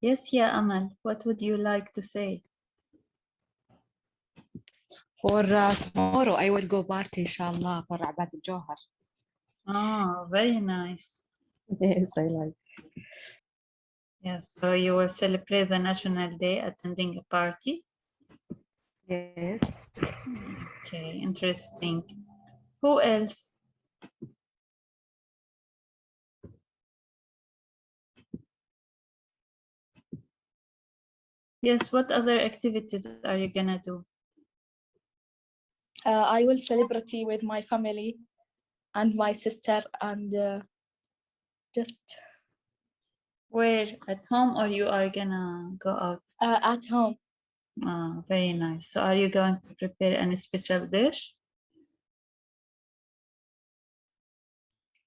Yes, yeah, Amal. What would you like to say? For tomorrow, I will go party, inshallah, for Abad al-Johar. Oh, very nice. Yes, I like. Yes, so you will celebrate the National Day attending a party? Yes. Okay, interesting. Who else? Yes, what other activities are you gonna do? I will celebrate with my family and my sister and just Where? At home or you are gonna go out? at home. Ah, very nice. So are you going to prepare any special dish?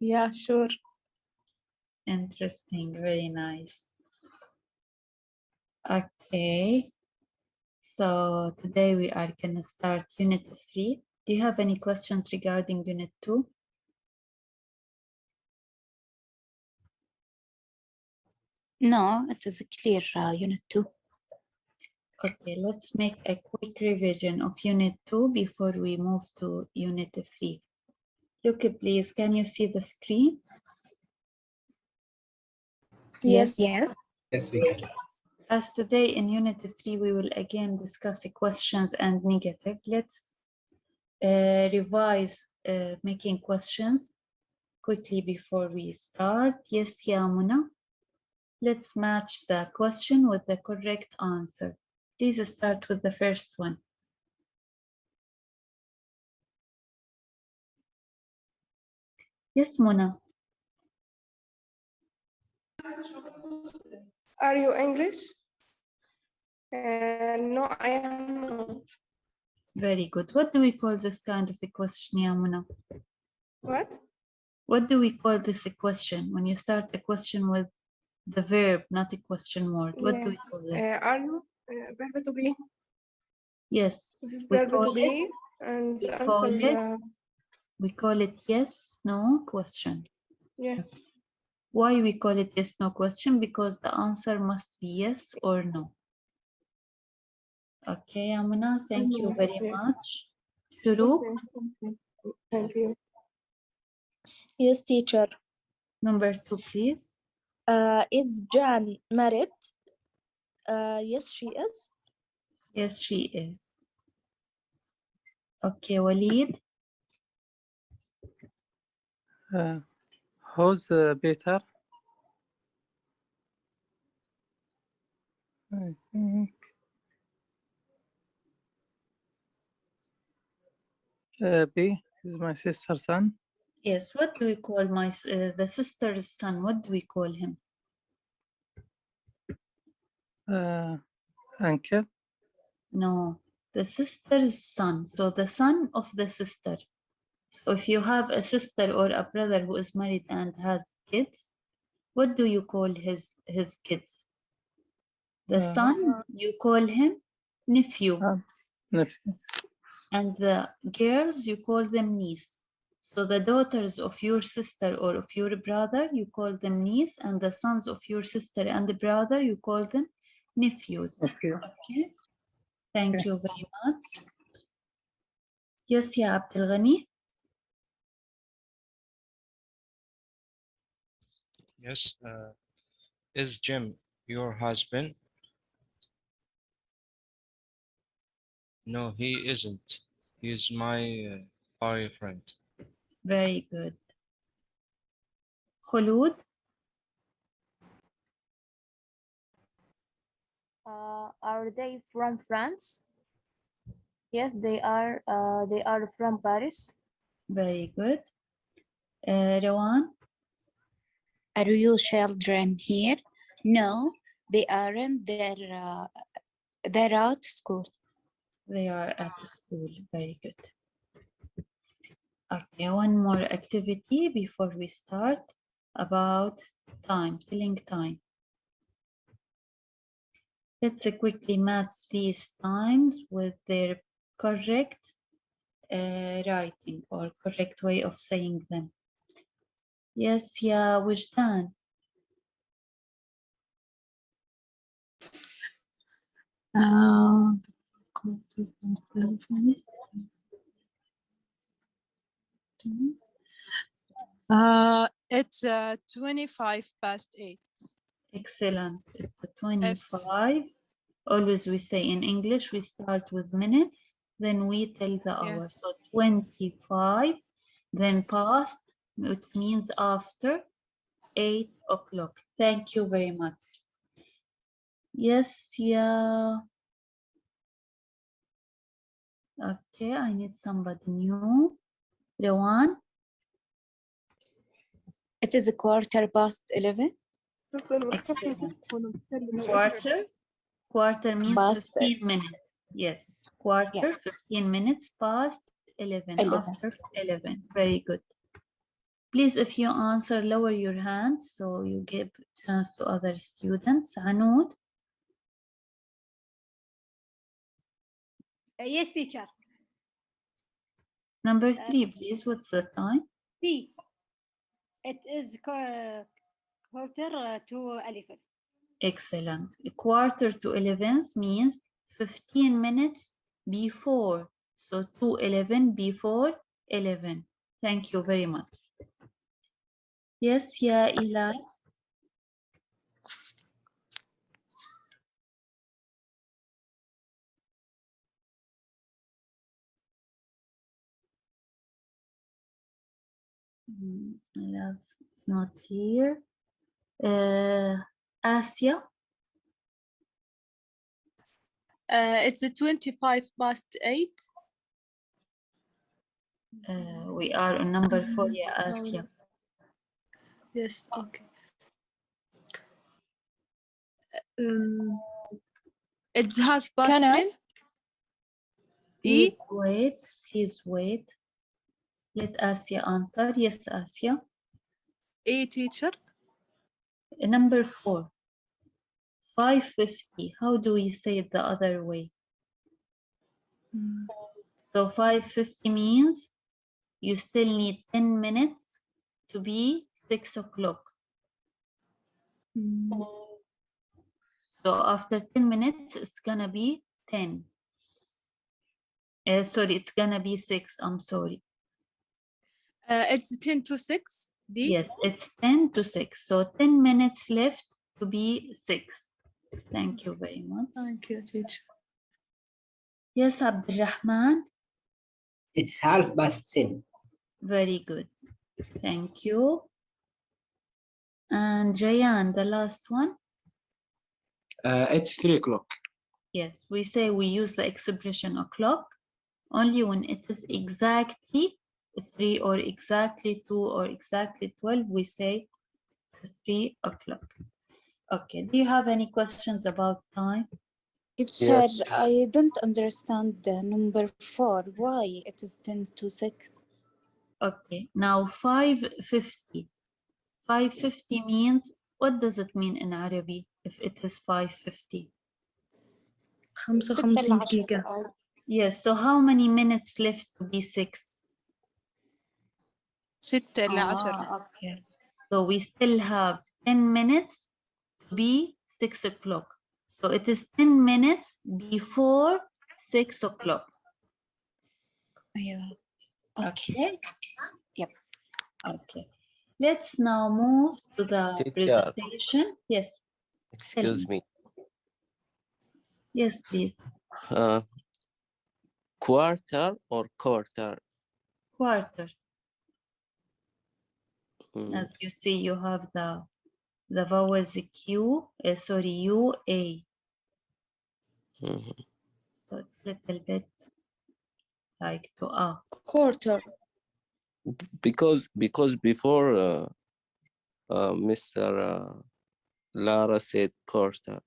Yeah, sure. Interesting, very nice. Okay, so today we are gonna start Unit 3. Do you have any questions regarding Unit 2? No, it is clear, Unit 2. Okay, let's make a quick revision of Unit 2 before we move to Unit 3. Look, please, can you see the screen? Yes. Yes. Yes, we can. As today in Unit 3, we will again discuss questions and negative. Let's revise making questions quickly before we start. Yes, Yamuna. Let's match the question with the correct answer. Please start with the first one. Yes, Mona. Are you English? No, I am not. Very good. What do we call this kind of a question, Yamuna? What? What do we call this a question? When you start a question with the verb, not a question word, what do we call it? Are you? Verb to be. Yes, This is we verb call to it, be. And the answer, we call it yes, no question. yeah. Why we call it yes, no question? Because the answer must be yes or no. Okay, Amina, thank you very Yes. much. Shuru, Okay. Thank you. Yes, teacher. number 2, please. Is Jan married? Yes, she is. Yes, she is. Okay, Walid. Who's Peter? I think B is my sister's son. Yes, what do we call the sister's son? What do we call him? Uncle. No, the sister's son. So the son of the sister. So if you have a sister or a brother who is married and has kids, what do you call his kids? The son, you call him nephew. Nephew. And the girls, you call them niece. So the daughters of your sister or of your brother, you call them niece, and the sons of your sister and the brother, you call them nephews. Nephew. Okay. Thank Okay. you very much. Yes, ya Abdel Ghani. Yes. Is Jim your husband? No, he isn't. He's my boyfriend. Very good. Khulud. Are they from France? Yes, they are. They are from Paris. Very good. Rawan. Are you children here? No, they aren't. They're out school. They are at school. Very good. Okay, one more activity before we start about time, killing time. Let's quickly match these times with their correct writing or correct way of saying them. Yes, yeah, Wujdan. It's 8:25. Excellent. It's 25. Always we say in English, we start with minutes, then we tell the Yeah. hour. So 25, then past, it means after 8 o'clock. Thank you very much. Yes, yeah. Okay, I need somebody new. Rewan, It is a 11:15. excellent. Quarter, quarter means Past 15 minutes. Yes, quarter, Yes. 15 minutes past 11, 11. after 11. Very good. Please, if you answer, lower your hands so you give chance to other students. Anoud, Yes, teacher. number 3, please. What's the time? C. It is quarter to 11. Excellent. A quarter to 11 means 15 minutes before. So 2:11 before 11. Thank you very much. Yes, yeah, Eli. Love is not here. Asia, It's 8:25. we are on number 4, yeah, Asia. Yes, okay. It's 10:30. Can I? E. Please wait. Let Asia answer. Yes, Asia. E, teacher. Number 4, 5:50. How do we say it the other way? So 5:50 means you still need 10 minutes to be 6 o'clock. So after 10 minutes, it's gonna be 10. Sorry, it's gonna be 6. I'm sorry. It's 10 to 6. D. Yes, it's 10 to 6. So 10 minutes left to be 6. Thank you very much. Thank you, teacher. Yes, Abdurrahman. It's 10:30. Very good. Thank you. And Rayan, the last one. It's 3:00. Yes, we say we use the expression o'clock only when it is exactly 3 or exactly 2 or exactly 12. We say 3 o'clock. Okay, do you have any questions about time? Teacher, I don't understand the number 4. Why it is 10 to 6? Okay, now 5:50. 5:50 means, what does it mean in Arabic if it is 5:50? 55 دقيقة. Yes, so how many minutes left to be 6? 6 إلى 10. Okay. So we still have 10 minutes to be 6 o'clock. So it is 10 minutes before 6 o'clock. Yeah. Okay. Yep. Okay. Let's now move to the Teacher. presentation. Yes. Excuse me. Yes, please. Quarter or quarter? Quarter. As you see, you have the vowels Q, sorry, U, A. So it's a little bit like to A. Quarter. Because before Mr. Lara said quarter.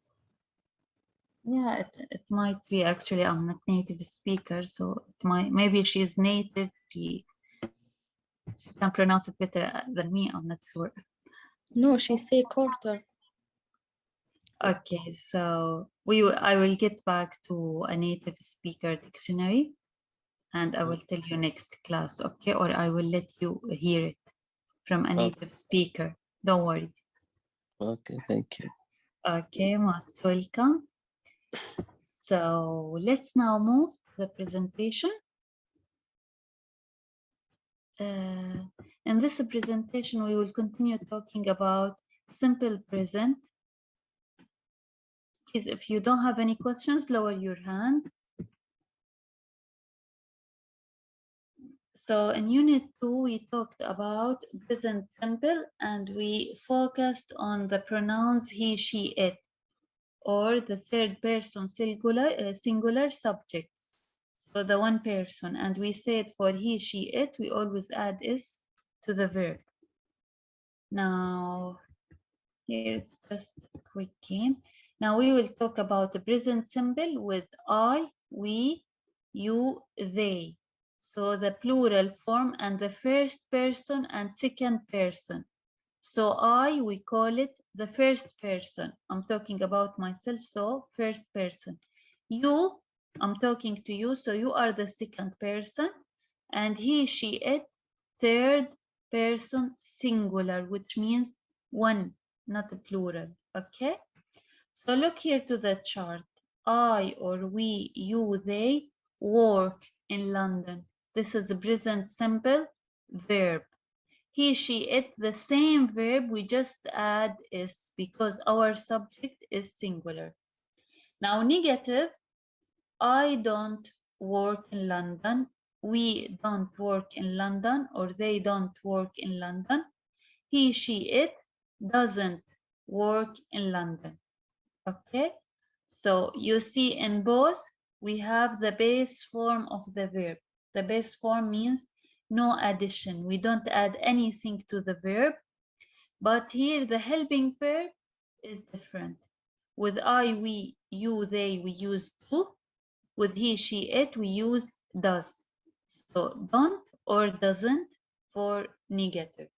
Yeah, it might be. Actually, I'm not native speaker, so it might, maybe she's native. She can pronounce it better than me. I'm not sure. No, she said quarter. Okay, so I will get back to a native speaker dictionary, and I will tell you next class, okay? Or I will let you hear it from a native speaker. Don't worry. Okay, thank you. Okay, most welcome. So let's now move to the presentation. In this presentation, we will continue talking about simple present. Please, if you don't have any questions, lower your hand. So in Unit 2, we talked about present simple and we focused on the pronouns he, she, it, or the third person singular subjects. So the one person, and we said for he, she, it, we always add is to the verb. Now, here's just a quick game. Now we will talk about the present simple with I, we, you, they. So the plural form and the first person and second person. So I, we call it the first person. I'm talking about myself, so first person. You, I'm talking to you, so you are the second person. And he, she, it, third person singular, which means one, not a plural, okay? So look here to the chart. I or we, you, they work in London. This is a present simple verb. He, she, it, the same verb, we just add is because our subject is singular. Now negative, I don't work in London, we don't work in London, or they don't work in London. He, she, it doesn't work in London. Okay, so you see in both, we have the base form of the verb. The base form means no addition. We don't add anything to the verb, but here the helping verb is different. With I, we, you, they, we use do. With he, she, it, we use does. So don't or doesn't for negative.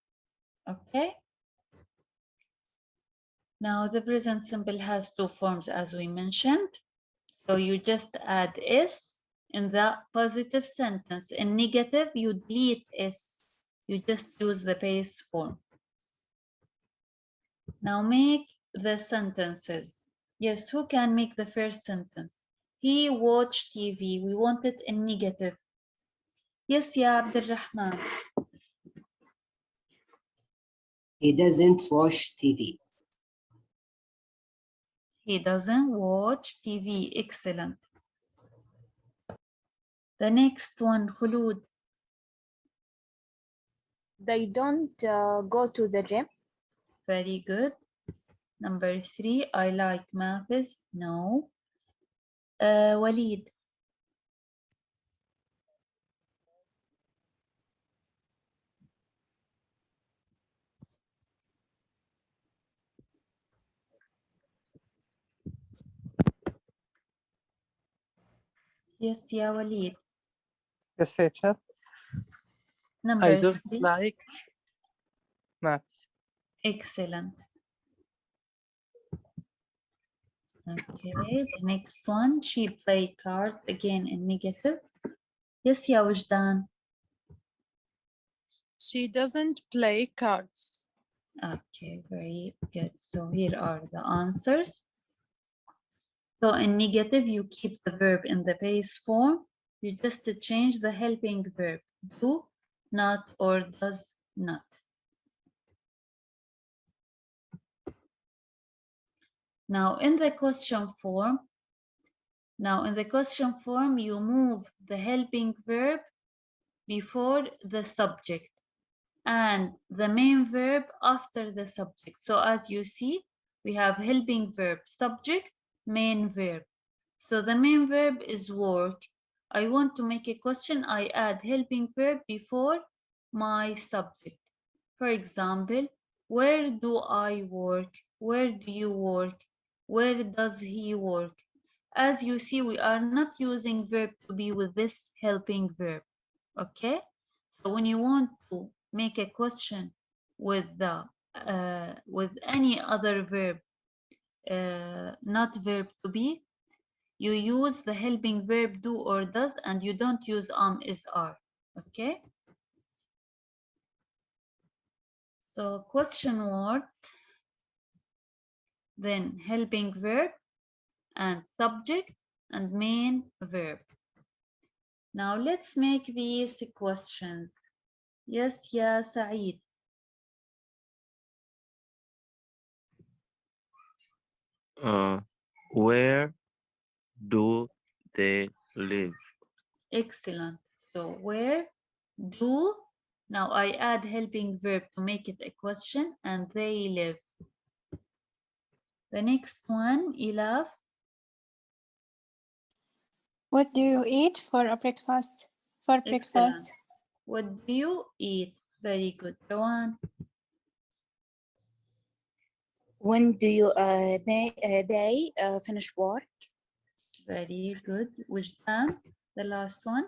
Okay. Now the present simple has two forms as we mentioned. So you just add is in the positive sentence. In negative, you delete is. You just use the base form. Now make the sentences. Yes, who can make the first sentence? He watched TV. We want it in negative. Yes, Ya Abdulrahman. He doesn't watch TV. He doesn't watch TV. Excellent. The next one, Khulud. They don't go to the gym. Very good. Number 3, I like maths. No. Walid. Yes, Ya Walid. Yes, teacher. I Number don't 3. like maths. Excellent. Okay, the next one, she play cards again in negative. Yes, Ya Wajdan. She doesn't play cards. Okay, very good. So here are the answers. So in negative, you keep the verb in the base form. You just change the helping verb. Do not or does not. Now in the question form, you move the helping verb before the subject and the main verb after the subject. So as you see, we have helping verb, subject, main verb. So the main verb is work. I want to make a question. I add helping verb before my subject. For example, where do I work? Where do you work? Where does he work? As you see, we are not using verb to be with this helping verb. Okay? So when you want to make a question with any other verb, not verb to be, you use the helping verb do or does, and you don't use is, are. Okay? So question word, then helping verb and subject, and main verb. Now let's make these questions. Yes, يا سعيد. Where do they live? Excellent. So where do, now I add helping verb to make it a question, and they live. The next one, Ilaf. What do you eat for a breakfast? For Excellent. breakfast. What do you eat? Very good. Rowan. When do you they finish work? Very good. Wijdan, the last one.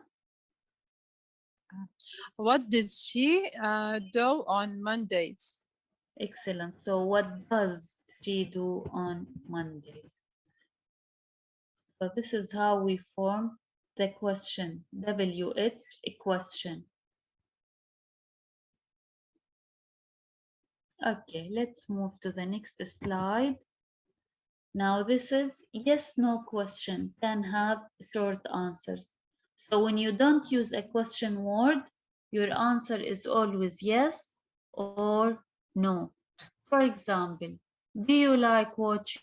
What did she do on Mondays? Excellent. So what does she do on Monday? So this is how we form the question. WH, a question. Okay, let's move to the next slide. Now this is yes, no question, can have short answers. So when you don't use a question word, your answer is always yes or no. For example, do you like watching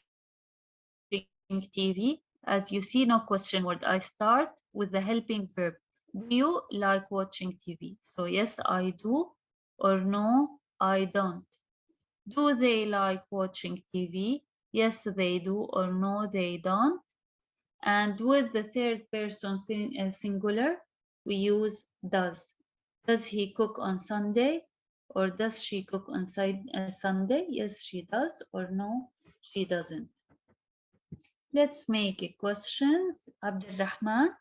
TV? As you see, no question word. I start with the helping verb. Do you like watching TV? So yes, I do, or no, I don't. Do they like watching TV? Yes, they do, or no, they don't. And with the third person singular, we use does. Does he cook on Sunday? Or does she cook on Sunday? Yes, she does, or no, she doesn't. Let's make it questions. Abdulrahman.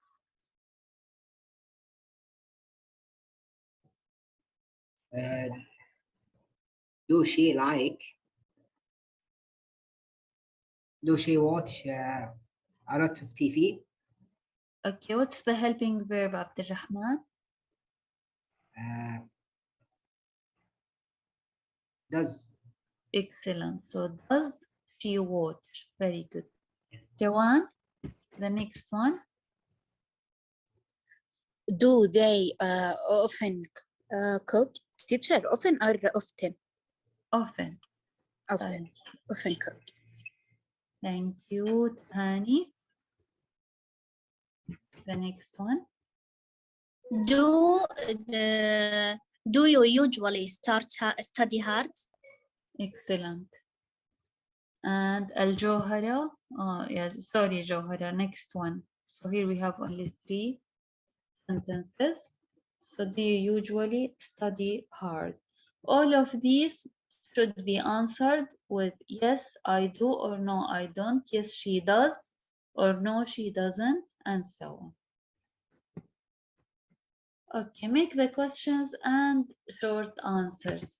Do she watch a lot of TV? Okay, what's the helping verb, Abdulrahman? Does. Excellent. So does she watch? Very good. Jawan, the next one. Do they often cook? Teacher, often or often? Often. Often. Often cook. Thank you, Tani. The next one. Do you usually study hard? Excellent. And Al Johara. Oh, yes, sorry, Johara. Next one. So here we have only 3 sentences. So do you usually study hard? All of these should be answered with yes, I do, or no, I don't. Yes, she does, or no, she doesn't, and so on. Okay, make the questions and short answers.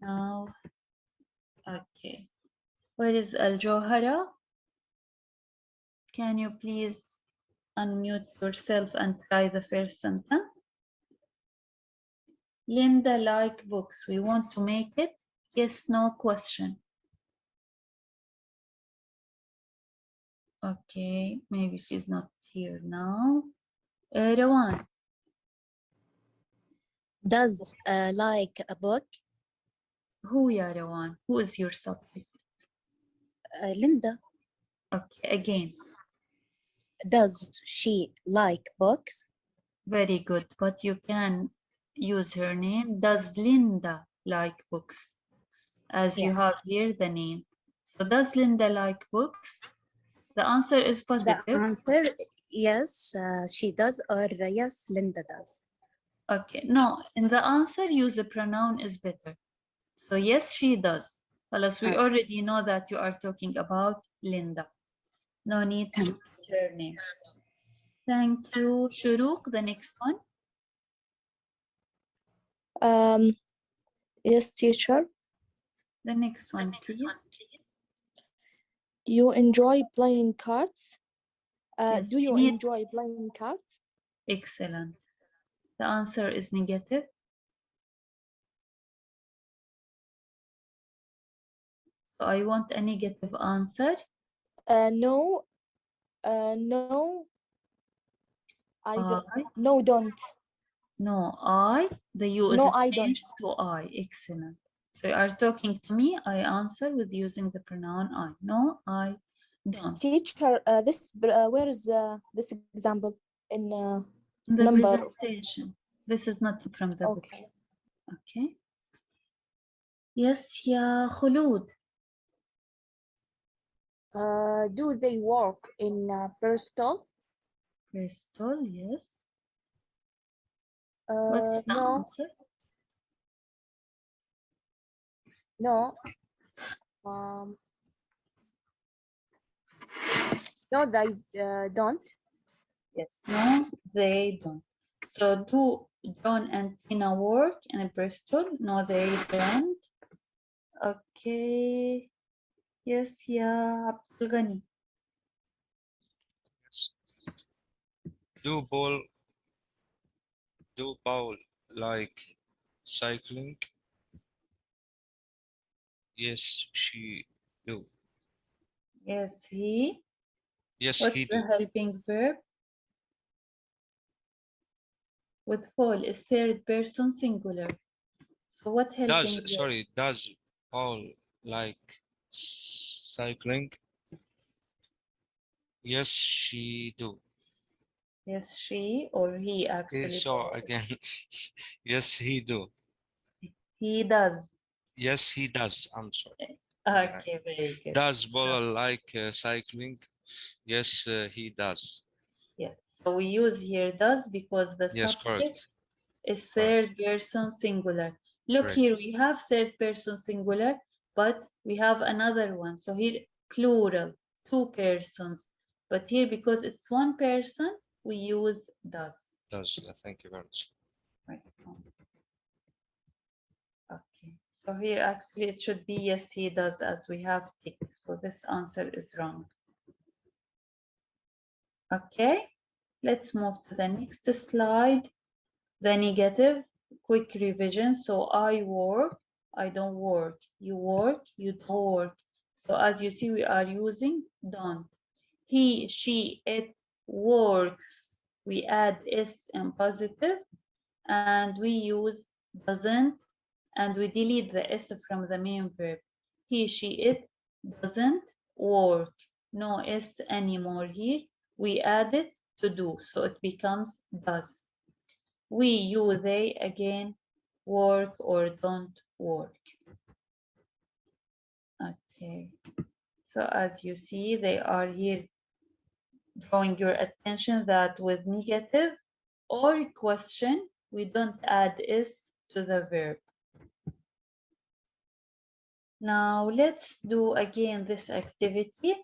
Now, okay. Where is Al Johara? Can you please unmute yourself and try the first sentence? Linda like books. We want to make it yes, no question. Okay, maybe she's not here now. Rawan. Does like a book? Who ya Rawan? Who is your subject? Linda. Okay, again. Does she like books? Very good, but you can use her name. Does Linda like books? As you Yes. have here the name. So does Linda like books? The answer is positive. The answer, yes, she does, or yes, Linda does. Okay, no, in the answer, use a pronoun is better. So yes, she does. Unless we already know that you are talking about Linda. No need to put her name. Thank you. Shuruk, the next one. Yes, teacher. The next one, please. You enjoy playing cards? Yes, Do you enjoy playing cards? Excellent. The answer is negative. So I want a negative answer. No. No. I, No, don't. no, I. The U is No, I don't. changed to I. Excellent. So you are talking to me. I answer with using the pronoun I. No, I don't. Teacher, where is this example in The number? presentation. This is not from the book. Okay. Okay. Yes, يا خلود. Do they work in Bristol? Bristol, yes. What's the No, answer? no. No, they don't. Yes, no, they don't. So do John and Tina work in Bristol? No, they don't. Okay. Yes, yeah, Abdul Ghani. Yes. Do Paul like cycling? Yes, she do. Yes, he. Yes, What's he the do. helping verb? With Paul is third person singular. So what helping verb? Does Paul like cycling? Yes, she do. Yes, she or he actually. So again, yes, he do. He does. Yes, he does. I'm sorry. Okay, very good. Does Paul like cycling? Yes, he does. Yes. So we use here does because the Yes, subject correct. is third person singular. Look Correct. here, we have third person singular, but we have another one. So here plural, two persons. But here because it's one person, we use does. Does. Thank you very much. Right. Okay. So here actually it should be yes, he does as we have ticked. So this answer is wrong. Okay. Let's move to the next slide. The negative, quick revision. So I work, I don't work. You work, you don't work. So as you see, we are using don't. He, she, it works. We add s in positive and we use doesn't and we delete the s from the main verb. He, she, it doesn't work. No s anymore here. We add it to do, so it becomes does. We, you, they again work or don't work. Okay, so as you see, they are here drawing your attention that with negative or question, we don't add is to the verb. Now let's do again this activity.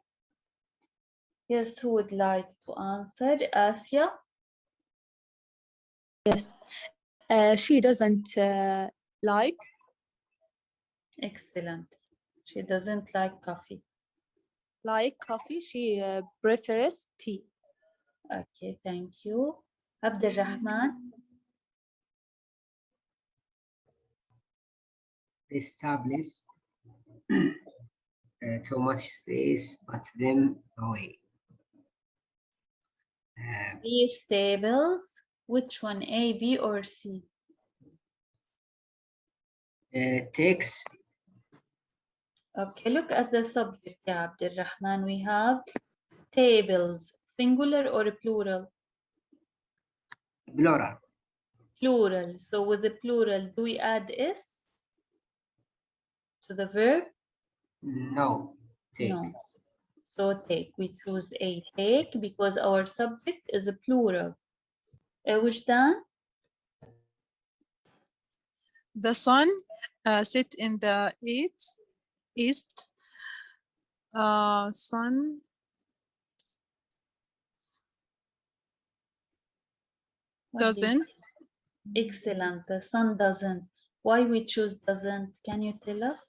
Yes, who would like to answer? Asia? Yes. She doesn't like. Excellent. She doesn't like coffee. Like coffee. She prefers tea. Okay, thank you. Abdulrahman? This tablet too much space, put them away. These tables, which one, A, B, or C? Takes. Okay, look at the subject, ya Abdulrahman. We have tables, singular or plural? Plural. Plural. So with the plural, do we add S to the verb? No. Take. No. So take, we choose A, take, because our subject is a plural. وجدان? The sun set in the east. Sun doesn't. Excellent. The sun doesn't. Why we choose doesn't? Can you tell us?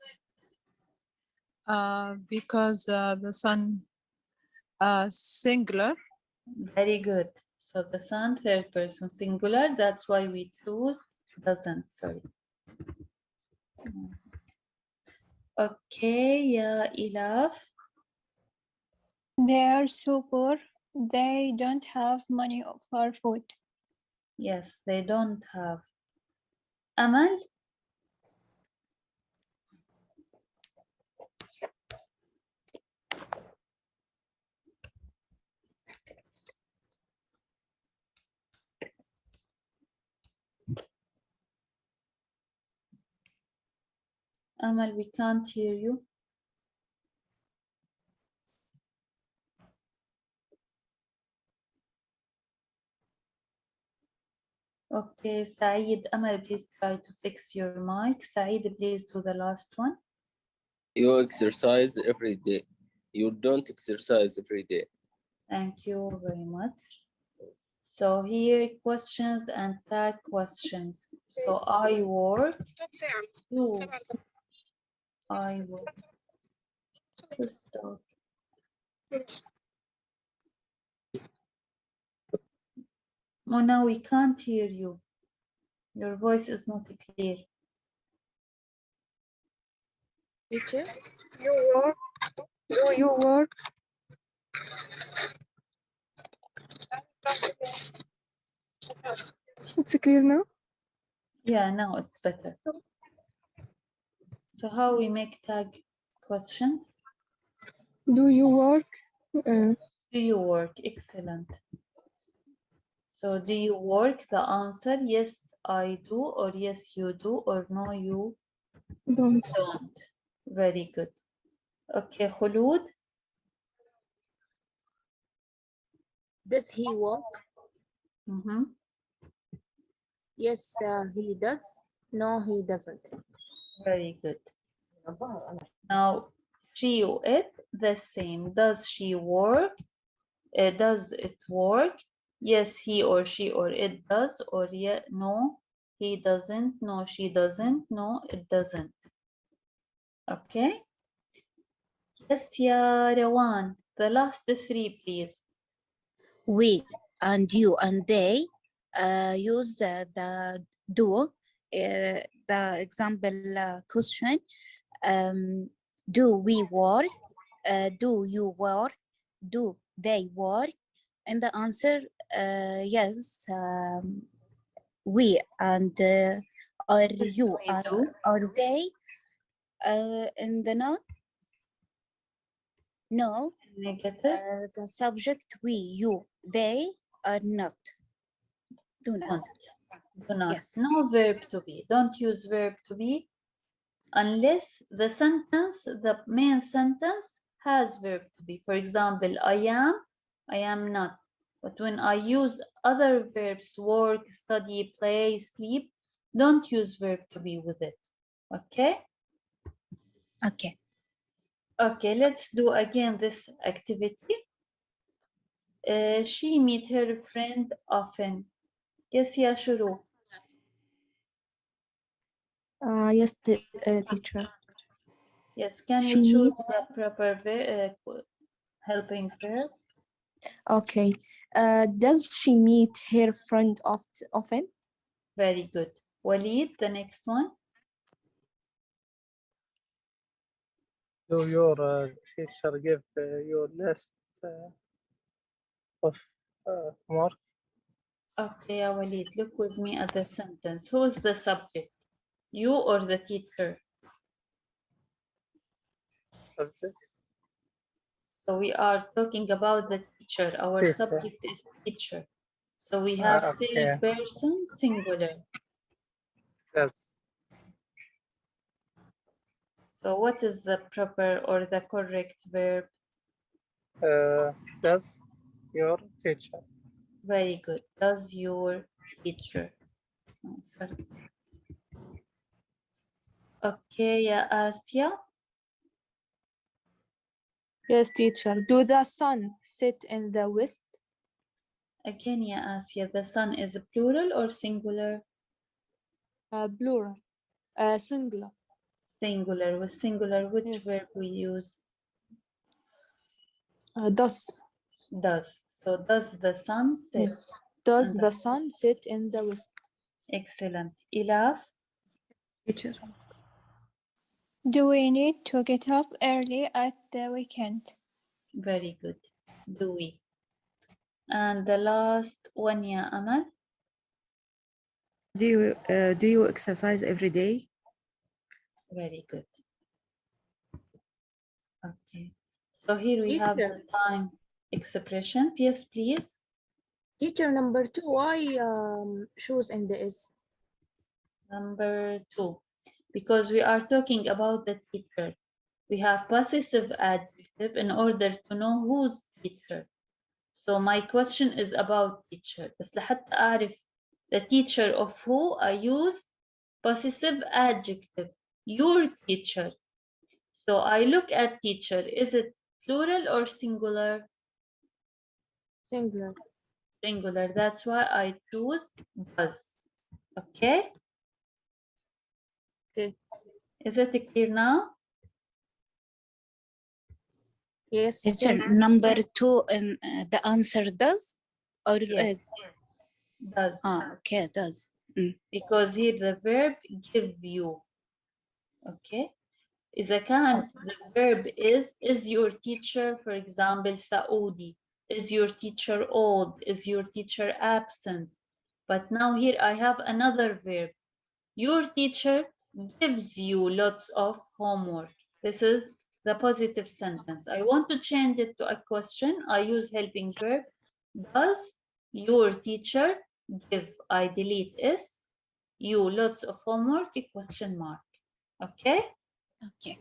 Because the sun singular. Very good. So the sun, third person singular. That's why we choose doesn't. Sorry. Okay, yeah, Ilaf. They are so poor. They don't have money for food. Yes, they don't have. Amal? Amal, we can't hear you. Okay, Saeed, Amal, please try to fix your mic. Saeed, please do the last one. You exercise every day. You don't exercise every day. Thank you very much. So here, questions and tag questions. So I work. Do I work? Stop. Mona, we can't hear you. Your voice is not clear. Teacher, you work. Do you work? It's clear now? Yeah, now it's better. So how we make tag questions? Do you work? Do you work? Excellent. So do you work? The answer, yes, I do, or yes, you do, or no, you Don't. don't. Very good. Okay, Khulud. Does he work? Mm-hmm. Yes, he does. No, he doesn't. Very good. Now, she or it, the same. Does she work? Does it work? Yes, he or she or it does, or yeah, no, he doesn't, no, she doesn't, no, it doesn't. Okay? Yes, yeah, Rawan. The last three, please. We and you and they use the do. The example question. Do we work? Do you work? Do they work? And the answer, yes, we and or Yes, you we do. or they. In the no, Negative. the subject we, you, they are not. Do not. Do not. Yes. No verb to be. Don't use verb to be unless the sentence, the main sentence has verb to be. For example, I am not. But when I use other verbs, work, study, play, sleep, don't use verb to be with it. Okay? Okay. Okay, let's do again this activity. She meet her friend often. Yes, yeah, Shuru. Yes, teacher. Yes, can you She choose meet. the proper helping verb? Okay. Does she meet her friend often? Very good. Walid, the next one. Do your teacher give you list of homework? Okay, yeah, Walid, look with me at the sentence. Who is the subject? You or the teacher? Subject. So we are talking about the teacher. Our Teacher. subject is teacher. So we have Okay. third person singular. Yes. So what is the proper or the correct verb? Does your teacher? Very good. Does your teacher? Okay, yeah, Asia. Yes, teacher. Do the sun sit in the west? Again, yeah, Asia. The sun is plural or singular? Plural. Singular. Singular. With singular, which Yes. verb we use? Does. Does. So does the sun set? Yes. Does And the sun sit in the west? excellent. Ilaf. Teacher. Do we need to get up early at the weekend? Very good. Do we? And the last one, yeah, Amal. Do you exercise every day? Very good. Okay. So here we have the time expressions. Yes, please. Teacher number 2, why shoes in the is? Number 2, because we are talking about the teacher. We have possessive adjective in order to know who's teacher. So my question is about teacher. بس لحتى أعرف the teacher of who, I use possessive adjective. Your teacher. So I look at teacher. Is it plural or singular? Singular. Singular. That's why I choose does. Okay? Okay. Is it clear now? Yes. Teacher, number 2, and the answer does or Yes. is? Does. Okay, does. Because here the verb give you. Okay? إذا كان the verb is your teacher, for example, Saudi, is your teacher old, is your teacher absent. But now here I have another verb. Your teacher gives you lots of homework. This is the positive sentence. I want to change it to a question. I use helping verb. Does your teacher give? I delete is. You lots of homework, a question mark. Okay? Okay.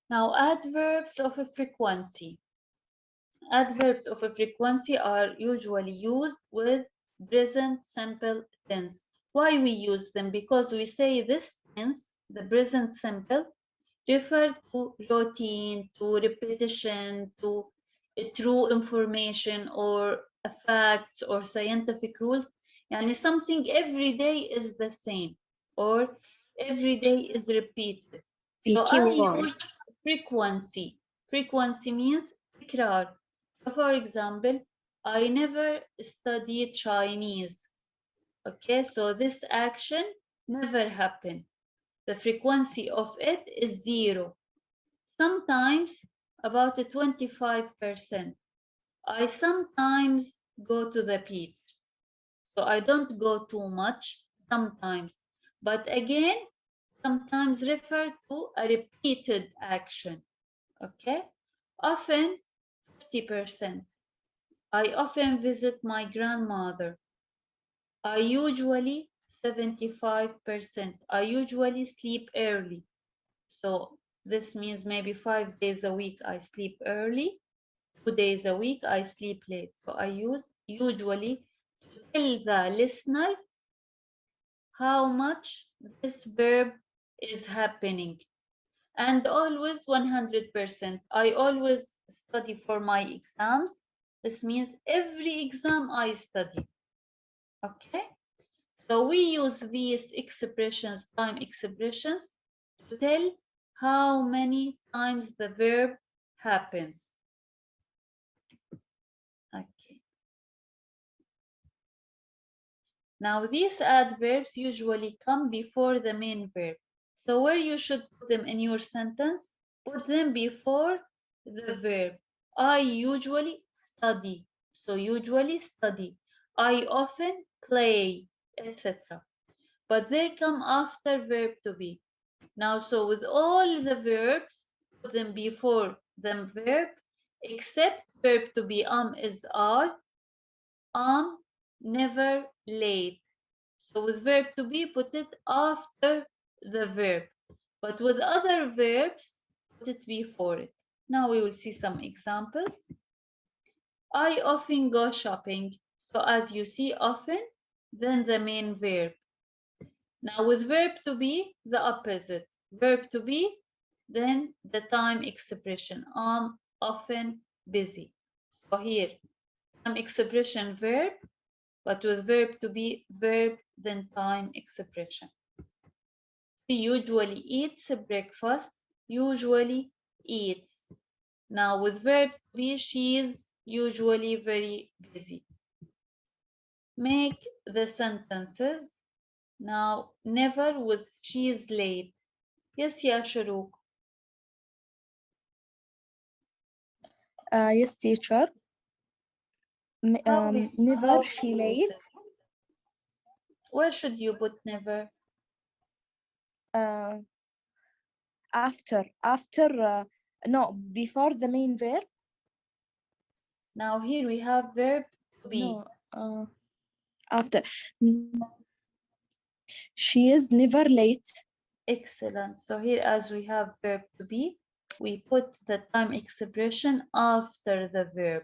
Now, adverbs of a frequency. Adverbs of a frequency are usually used with present simple tense. Why we use them? Because we say this tense, the present simple, refer to routine, to repetition, to true information or facts or scientific rules. Yani something every day is the same or every day is repeated. So I use frequency. Frequency means تكرار. So for example, I never studied Chinese. Okay, so this action never happened. The frequency of it is 0. Sometimes about 25%. I sometimes go to the beach. So I don't go too much sometimes. But again, sometimes refer to a repeated action. Okay? Often 50%. I often visit my grandmother. I usually 75%. I usually sleep early. So this means maybe 5 days a week I sleep early, 2 days a week I sleep late. So I use usually to tell the listener how much this verb is happening. And always 100%. I always study for my exams. This means every exam I study. Okay? So we use these expressions, time expressions, to tell how many times the verb happens. Okay. Now these adverbs usually come before the main verb. So where you should put them in your sentence, put them before the verb. I usually study. So usually study. I often play, etc. But they come after verb to be. Now, so with all the verbs, put them before the verb, except verb to be is are, never late. So with verb to be, put it after the verb. But with other verbs, put it before it. Now we will see some examples. I often go shopping. So as you see, often, then the main verb. Now with verb to be, the opposite. Verb to be, then the time expression. I'm often busy. So here, time expression verb, but with verb to be, verb, then time expression. She usually eats breakfast, usually eats. Now with verb to be, she is usually very busy. Make the sentences. Now never with she is late. Yes, ya Sharuk. Yes, teacher. Never How she we use late. it? Where should you put never? After no, before the main verb. Now here we have verb to be. No, after. She is never late. Excellent. So here, as we have verb to be, we put the time expression after the verb.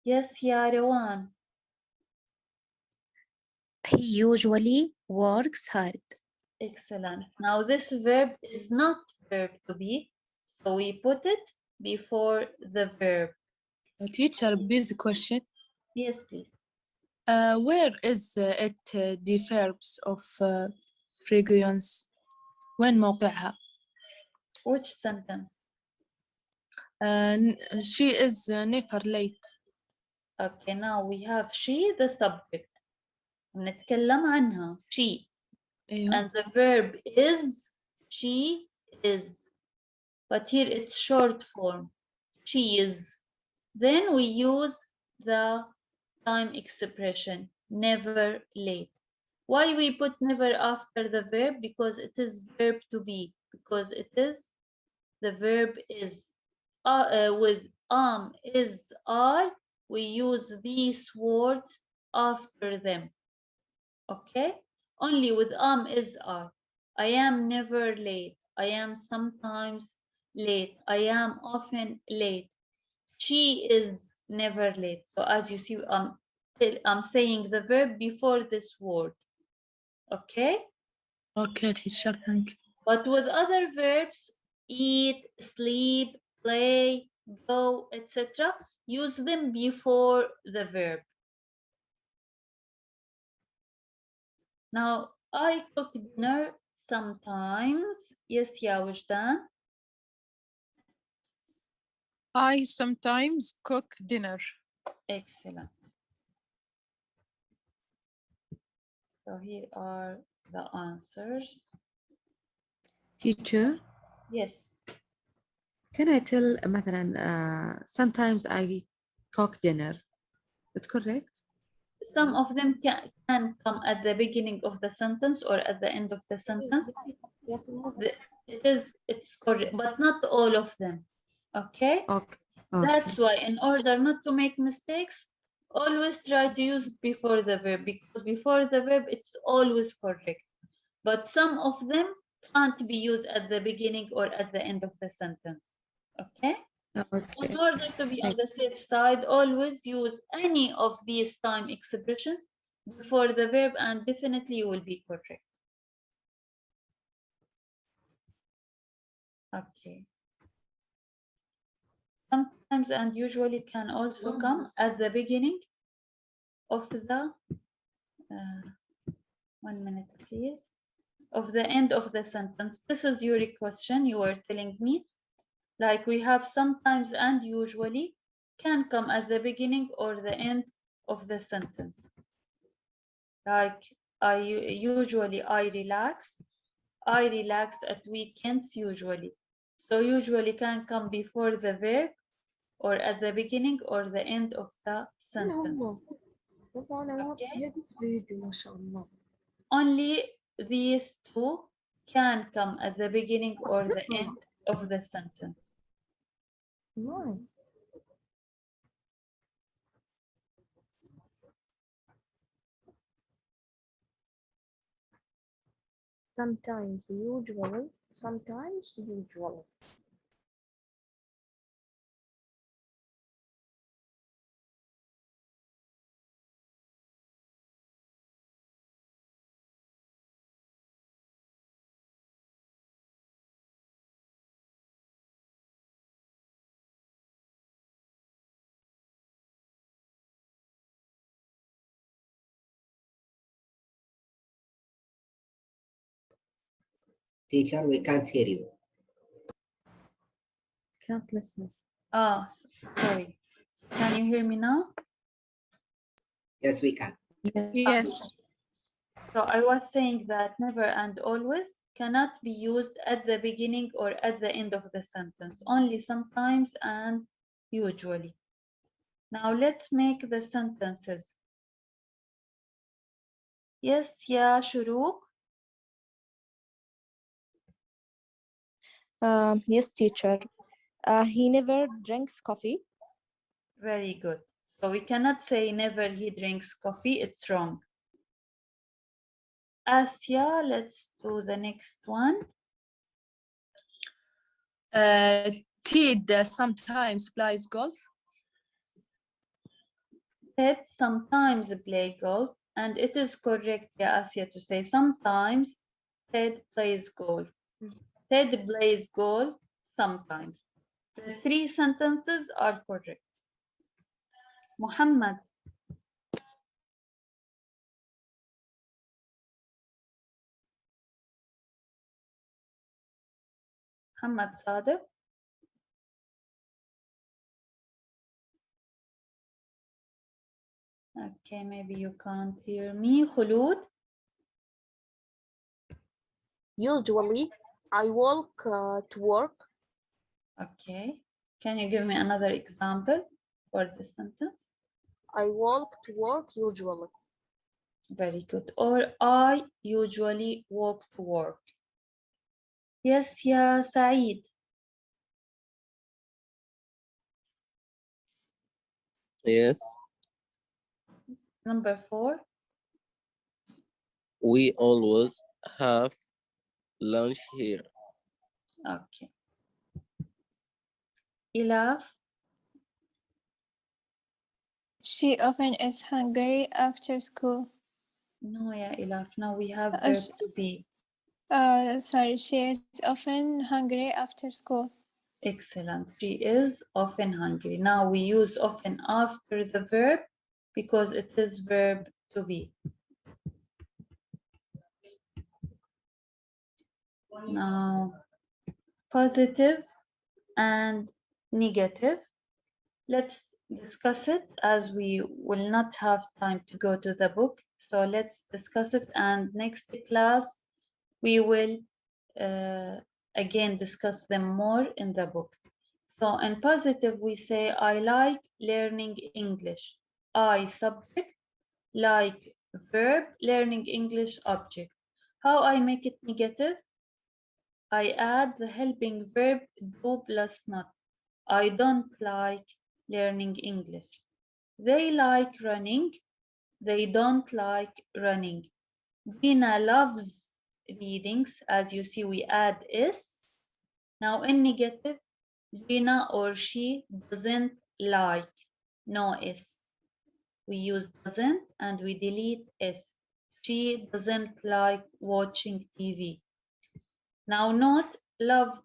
Yes, Yarewan. He usually works hard. Excellent. Now this verb is not verb to be, so we put it before the verb. Teacher, busy question. Yes, please. Where is it the verbs of fragrance? وين موقعها? Which sentence? She is never late. Okay, now we have she, the subject. نتكلم عنها, she. أيوة. And the verb is, she is. But here it's short form, she is. Then we use the time expression, never late. Why we put never after the verb? Because it is verb to be, because it is, the verb is. With is, are, we use these words after them. Okay? Only with is, are. I am never late. I am sometimes late. I am often late. She is never late. So as you see, I'm saying the verb before this word. Okay? Okay, teacher, thank you. But with other verbs, eat, sleep, play, go, etc., use them before the verb. Now, I cook dinner sometimes. Yes, ya Wajdan. I sometimes cook dinner. Excellent. So here are the answers. Teacher, Yes. can I tell مثلا sometimes I cook dinner? It's correct? Some of them can come at the beginning of the sentence or at the end of the sentence. It's correct, but not all of them. Okay? Okay. That's why, in order not to make mistakes, always try to use it before the verb, because before the verb, it's always correct. But some of them can't be used at the beginning or at the end of the sentence. Okay? Okay. In order to be on the safe side, always use any of these time expressions before the verb, and definitely you will be correct. Okay. Sometimes and usually can also come at the beginning of the, 1 minute please, of the end of the sentence. This is your question you were telling me. Like we have sometimes and usually can come at the beginning or the end of the sentence. Like I relax. I relax at weekends usually. So usually can come before the verb or at the beginning or the end of the sentence. Okay? Only these two can come at the beginning or the end of the sentence. Sometimes, usually, sometimes, usually. Teacher, we can't hear you. Can't listen. Sorry. Can you hear me now? Yes, we can. Yes. So I was saying that never and always cannot be used at the beginning or at the end of the sentence, only sometimes and usually. Now let's make the sentences. Yes, ya Shuruk. Yes, teacher. He never drinks coffee. Very good. So we cannot say never he drinks coffee, it's wrong. Asya, let's do the next one. Ted sometimes plays golf. Ted sometimes play golf, and it is correct, ya Asya, to say sometimes Ted plays golf. Ted plays golf sometimes. The three sentences are correct. Muhammad. Muhammad Sadiq. Okay, maybe you can't hear me. Khulud. Usually, I walk to work. Okay. Can you give me another example for this sentence? I walk to work usually. Very good. Or I usually walk to work. Yes, ya Saeed. Yes. Number 4. We always have lunch here. Okay. Ilaf. She often is hungry after school. No, ya Ilaf. Now we have Uh, verb sh- to be. Sorry, she is often hungry after school. Excellent. She is often hungry. Now we use often after the verb because it is verb to be. Now, positive and negative. Let's discuss it as we will not have time to go to the book. So let's discuss it, and next class we will again discuss them more in the book. So in positive we say I like learning English. I subject, like verb, learning English object. How I make it negative? I add the helping verb do plus not. I don't like learning English. They like running. They don't like running. Dina loves readings. As you see, we add is. Now in negative, Dina or she doesn't like. No is. We use doesn't and we delete is. She doesn't like watching TV. Now not love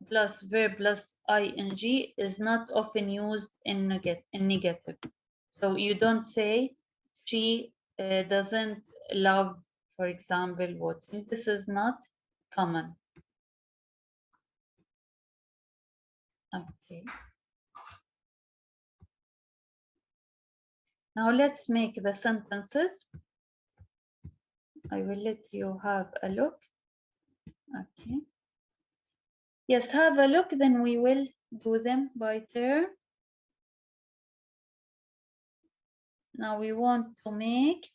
plus verb plus ing is not often used in negative. So you don't say she doesn't love, for example, watching. This is not common. Okay. Now let's make the sentences. I will let you have a look. Okay. Yes, have a look, then we will do them by turn. Now we want to make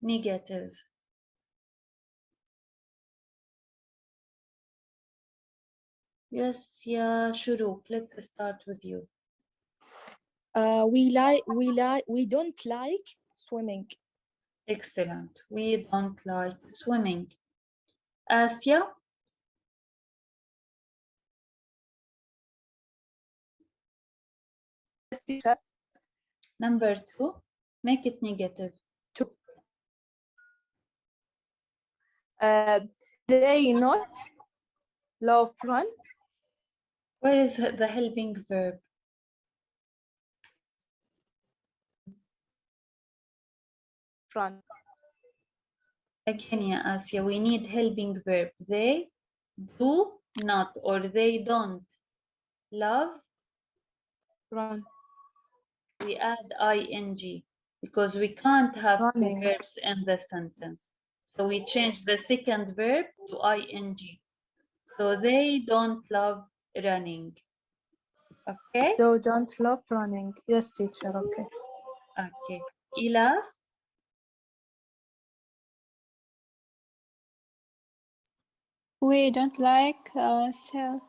negative. Yes, yeah, Shuruk, let's start with you. We don't like swimming. Excellent. We don't like swimming. Asya? Yes, teacher. Number 2, make it negative. They not love run. Where is the helping verb? Run. Again, yeah, Asya, we need helping verb. They do not or they don't love. Run. We add ing because we can't have two Running. verbs in the sentence. So we change the second verb to ing. So they don't love running. Okay? They don't love running. Yes, teacher. Okay. Okay. Ilaf, We don't like sail.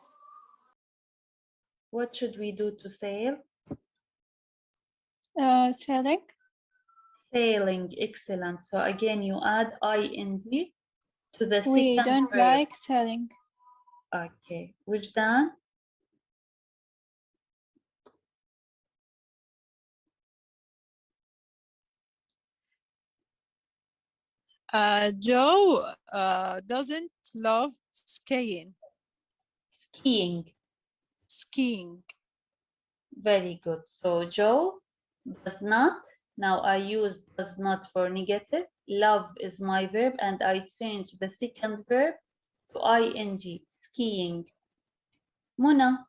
what should we do to sail? Sailing. Sailing, excellent. So again, you add ing to the We second don't verb. like sailing. Okay. وجدان? Joe doesn't love skiing. Skiing. Skiing. Very good. So Joe does not. Now I use does not for negative. Love is my verb and I change the second verb to ing. Skiing. Muna.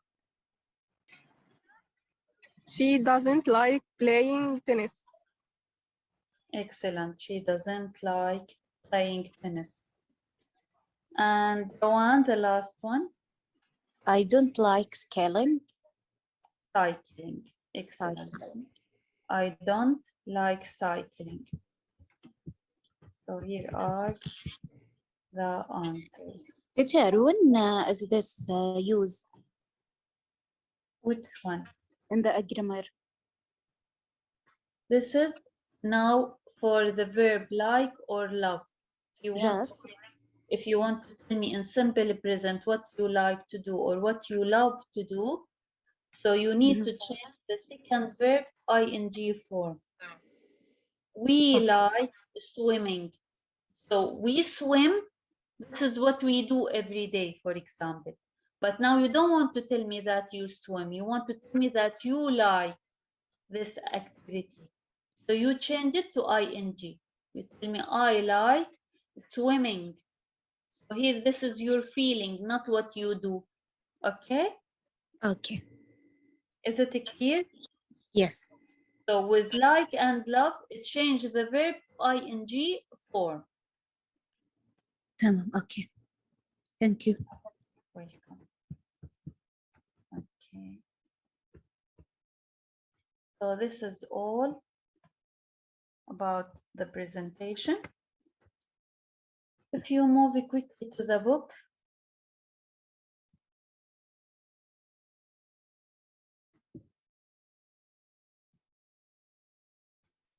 She doesn't like playing tennis. Excellent. She doesn't like playing tennis. And Rowan, the last one. I don't like skiing. Cycling. Excellent. I don't like cycling. So here are the answers. Teacher, when is this used Which one? in the grammar? This is now for the verb like or love. Just. If you want to tell me in simple present what you like to do or what you love to do, so you need to change the second verb ing form. We like swimming. So we swim. This is what we do every day, for example. But now you don't want to tell me that you swim. You want to tell me that you like this activity. So you change it to ing. You tell me, I like swimming. So here, this is your feeling, not what you do. Okay? Okay. Is it clear? Yes. So with like and love, change the verb to ing form. Tamam. Okay. Thank you. Welcome. Okay. So this is all about the presentation. If you move quickly to the book,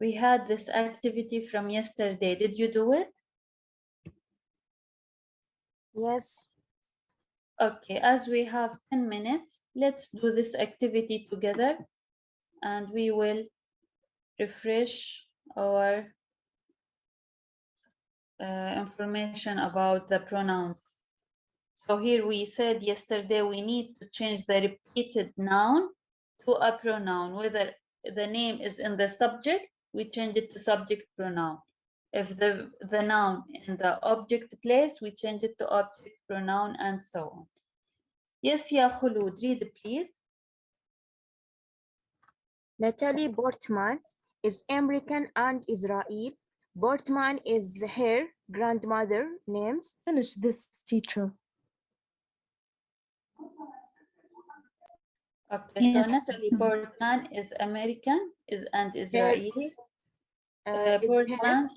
we had this activity from yesterday. Did you do it? Yes. Okay, as we have 10 minutes, let's do this activity together and we will refresh our information about the pronouns. So here we said yesterday we need to change the repeated noun to a pronoun. Whether the name is in the subject, we change it to subject pronoun. If the noun in the object place, we change it to object pronoun and so on. Yes, Ya Khulud, read please. Natalie Portman is American and Israeli. Portman is her grandmother names. Finish this, teacher. Okay, so Natalie Portman is American and Israeli. Portman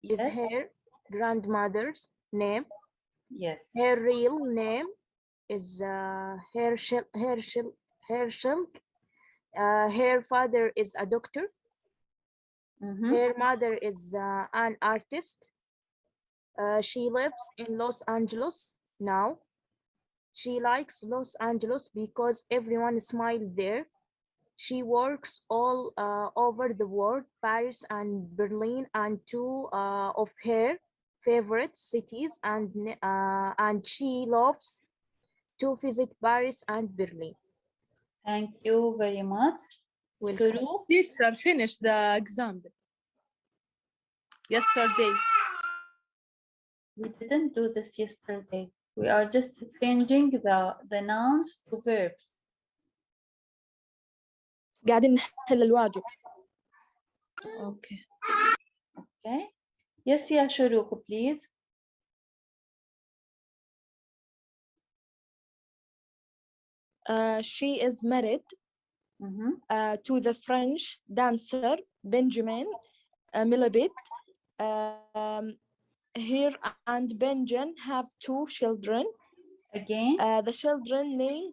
is her grandmother's name. Yes. Her real name is Herschel. Her father is a doctor. Her mother is an artist. She lives in Los Angeles now. She likes Los Angeles because everyone smiles there. She works all over the world, Paris and Berlin, and two of her favorite cities, and she loves to visit Paris and Berlin. Thank you very much. Teacher, finish the example. Yesterday. We didn't do this yesterday. We are just changing the nouns to verbs. قاعدين نحل الواجب. Okay. Okay. Yes, yeah, Shuruq, please. She is married to the French dancer Benjamin Milibet. Her and Benjamin have two children. Again? The children names.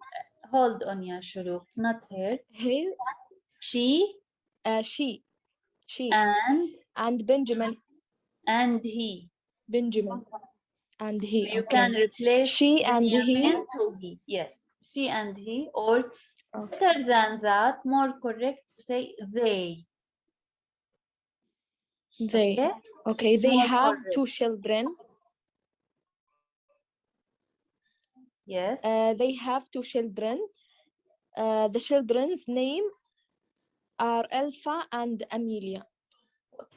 Hold on, ya Shuruq, not her. Her. She. She. And Benjamin. And he. Benjamin. And he. You Okay. can replace She and he. Benjamin to he. Yes. She and he, or better than that, more correct to say they. They. Okay. It's They more have correct. two children. Yes. They have two children. The children's name are Alpha and Amelia.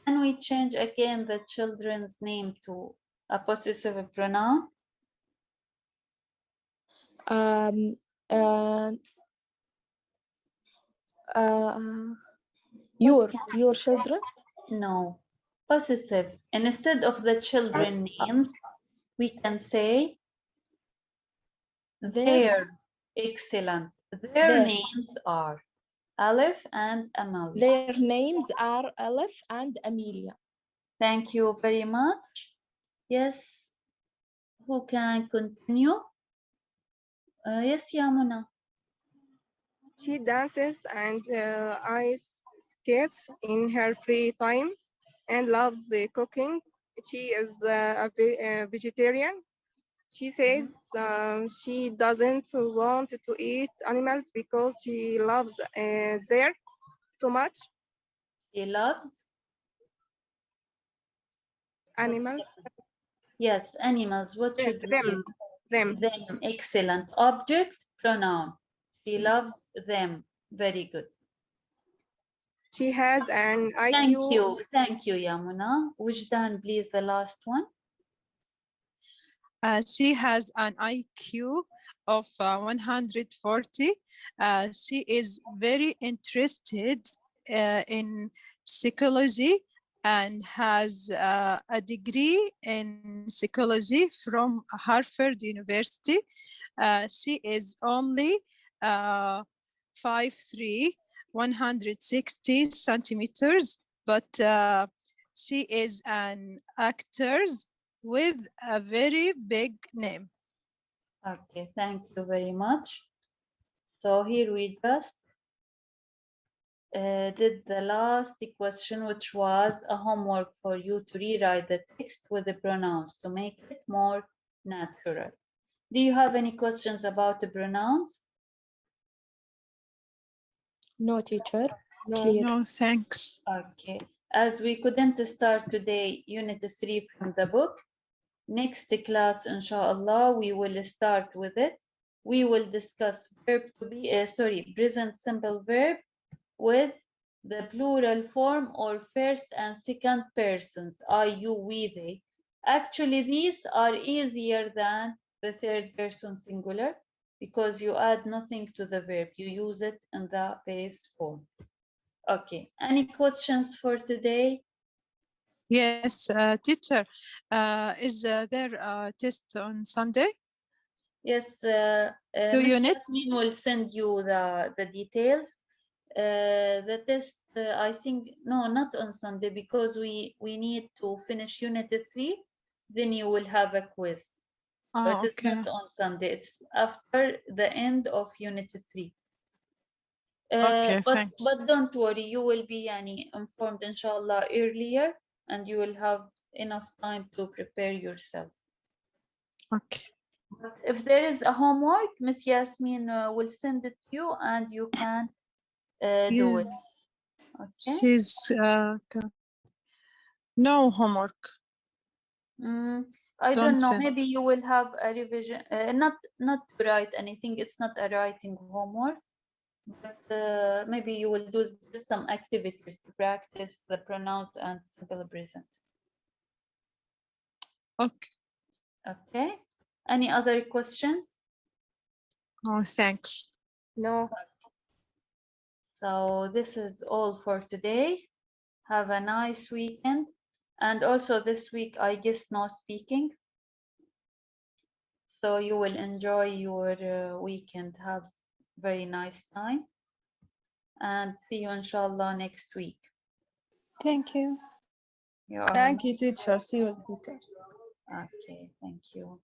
Can we change again the children's name to a possessive pronoun? Um, uh, your children? No. Possessive. Instead of the children names, we can say their. Excellent. Their names are Aleph and Amelia. Their names are Aleph and Amelia. Thank you very much. Yes. Who can continue? Yes, Yamuna. She dances and ice skates in her free time and loves cooking. She is a vegetarian. She says she doesn't want to eat animals because she loves them so much. She loves animals. Yes, animals. What should we use? Them. Excellent. Object, pronoun. She loves them. Very good. She has an IQ. Thank you. Thank you, Yamuna. Wujdan, please, the last one. She has an IQ of 140. She is very interested in psychology and has a degree in psychology from Harvard University. She is only 5'3", 160 centimeters, but she is an actor with a very big name. Okay, thank you very much. So here we just did the last question, which was a homework for you to rewrite the text with the pronouns to make it more natural. Do you have any questions about the pronouns? No, teacher. No, thanks. Okay. As we couldn't start today, Unit 3 from the book, next class, inshallah, we will start with it. We will discuss verb to be, present simple verb with the plural form or first and second persons, I, you, we, they. Actually, these are easier than the third person singular because you add nothing to the verb. You use it in the base form. Okay, any questions for today? Yes, teacher, is there a test on Sunday? Yes, 2 Ms. units? Yasmin will send you the details. The test, I think, no, not on Sunday, because we need to finish Unit 3, then you will have a quiz. So it is not on Sunday, it's after the end of Unit 3. Okay, thanks. But don't worry, you will be informed, inshallah, earlier, and you will have enough time to prepare yourself. Okay. If there is a homework, Miss Yasmin will send it to you, and you can do it. Okay. She's no homework. I don't know. send. Maybe you will have a revision. Not to write anything. It's not a writing homework, but maybe you will do just some activities to practice the pronouns and simple present. Okay. Okay. Any other questions? Oh, thanks. No. So this is all for today. Have a nice weekend, And also this week, I guess no speaking. So you will enjoy your weekend. Have very nice time. And see you inshallah next week. Thank you. You are Thank you, teacher. See you later. okay. Thank you.